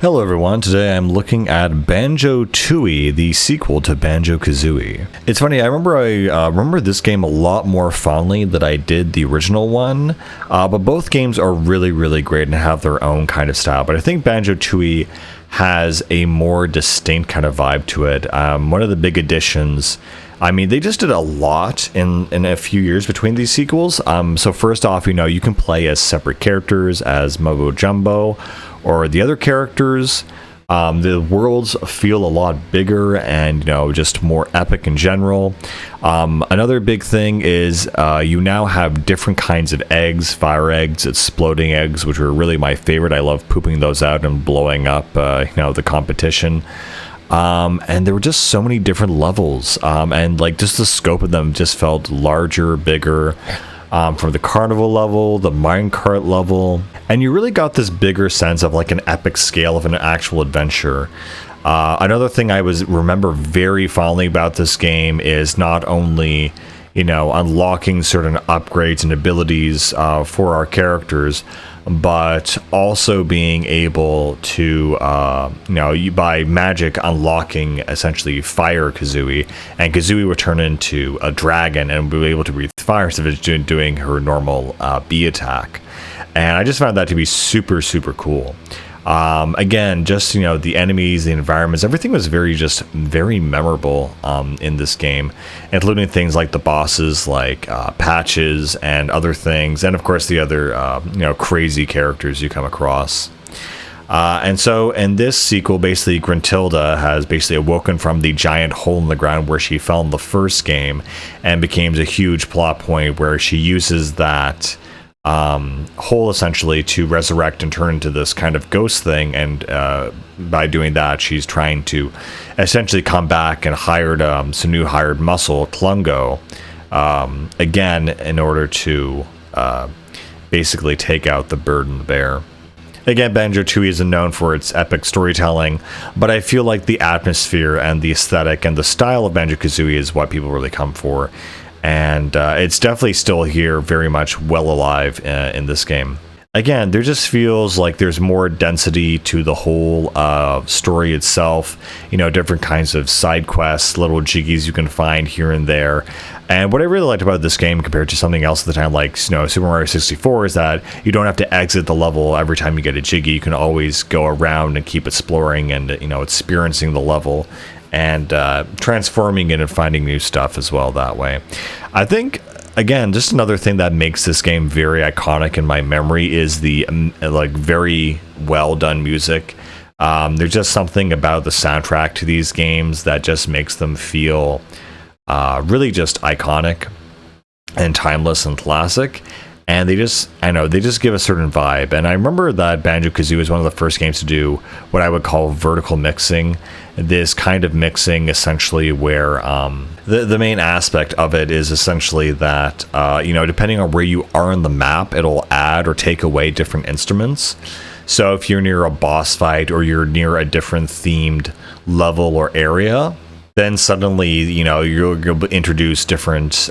Hello everyone, today I'm looking at Banjo-Tooie, the sequel to Banjo-Kazooie. It's funny, I remember this game a lot more fondly than I did the original one, but both games are really great and have their own kind of style, but I think Banjo-Tooie has a more distinct kind of vibe to it. One of the big additions, I mean, they just did a lot in a few years between these sequels. So first off, you can play as separate characters, as Mobo Jumbo, or the other characters. The worlds feel a lot bigger and just more epic in general. Another big thing is you now have different kinds of eggs, fire eggs, exploding eggs, which are really my favorite. I love pooping those out and blowing up the competition. And there were just so many different levels, and like just the scope of them just felt larger, bigger. From the carnival level, the minecart level, and you really got this bigger sense of like an epic scale of an actual adventure. Another thing I remember very fondly about this game is not only unlocking certain upgrades and abilities for our characters, but also being able to by magic unlocking essentially fire Kazooie, and Kazooie would turn into a dragon and be able to breathe fire instead of doing her normal bee attack. And I just found that to be super cool. Again, just the enemies, the environments, everything was very memorable in this game, including things like the bosses like Patches and other things, and of course the other crazy characters you come across. And so in this sequel, basically Gruntilda has basically awoken from the giant hole in the ground where she fell in the first game, and becomes a huge plot point where she uses that hole essentially to resurrect and turn into this kind of ghost thing, and by doing that she's trying to essentially come back and hired some new hired muscle, Klungo, again in order to basically take out the bird and the bear. Again, Banjo-Tooie isn't known for its epic storytelling, but I feel like the atmosphere and the aesthetic and the style of Banjo-Kazooie is what people really come for. And it's definitely still here, very much well alive in this game. Again, there just feels like there's more density to the whole story itself. Different kinds of side quests, little jiggies you can find here and there. And what I really liked about this game compared to something else at the time, like Super Mario 64, is that you don't have to exit the level every time you get a jiggy. You can always go around and keep exploring and experiencing the level, and transforming it and finding new stuff as well that way. I think, again, just another thing that makes this game very iconic in my memory is the very well done music. There's just something about the soundtrack to these games that just makes them feel really just iconic and timeless and classic. And they just give a certain vibe. And I remember that Banjo-Kazooie was one of the first games to do what I would call vertical mixing. This kind of mixing essentially where the main aspect of it is essentially that, depending on where you are on the map, it'll add or take away different instruments. So if you're near a boss fight or you're near a different themed level or area, then suddenly, you'll introduce different,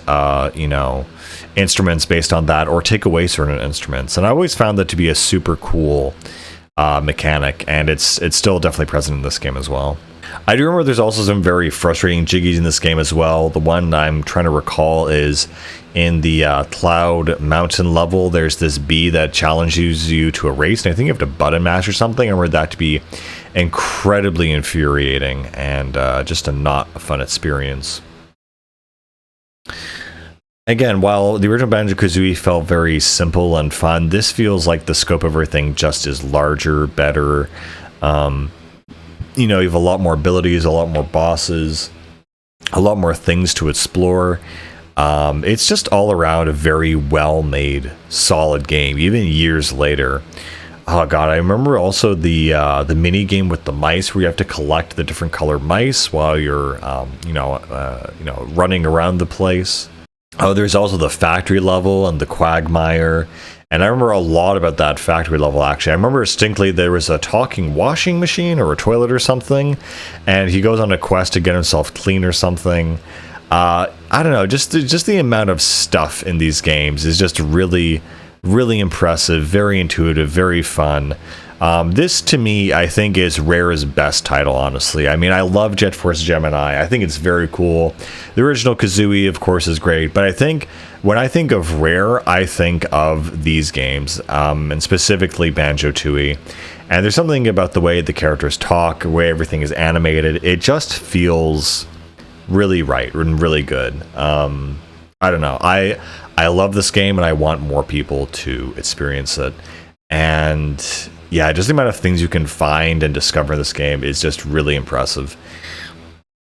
instruments based on that, or take away certain instruments. And I always found that to be a super cool mechanic, and it's still definitely present in this game as well. I do remember there's also some very frustrating jiggies in this game as well. The one I'm trying to recall is in the Cloud Mountain level. There's this bee that challenges you to a race, and I think you have to button mash or something. I remember that to be incredibly infuriating and just not a fun experience. Again, while the original Banjo-Kazooie felt very simple and fun, this feels like the scope of everything just is larger, better. You have a lot more abilities, a lot more bosses, a lot more things to explore. It's just all around a very well-made, solid game, even years later. Oh god, I remember also the mini game with the mice, where you have to collect the different colored mice while you're running around the place. Oh, there's also the factory level and the quagmire. And I remember a lot about that factory level, actually. I remember distinctly there was a talking washing machine or a toilet or something, and he goes on a quest to get himself clean or something. I don't know, just the amount of stuff in these games is just really impressive, very intuitive, very fun. This to me, I think, is Rare's best title, honestly. I mean, I love Jet Force Gemini. I think it's very cool. The original Kazooie, of course, is great, but I think when I think of Rare, I think of these games, and specifically Banjo-Tooie. And there's something about the way the characters talk, the way everything is animated. It just feels really right and really good. I don't know. I love this game, and I want more people to experience it. And yeah, just the amount of things you can find and discover in this game is just really impressive.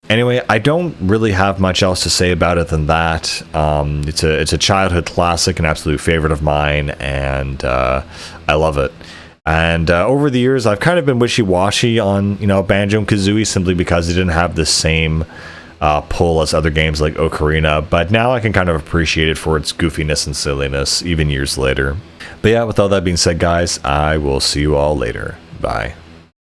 Anyway, I don't really have much else to say about it than that. It's a childhood classic, an absolute favorite of mine, and I love it. And over the years, I've kind of been wishy-washy on, Banjo and Kazooie, simply because they didn't have the same pull as other games like Ocarina, but now I can kind of appreciate it for its goofiness and silliness, even years later. But yeah, with all that being said, guys, I will see you all later. Bye.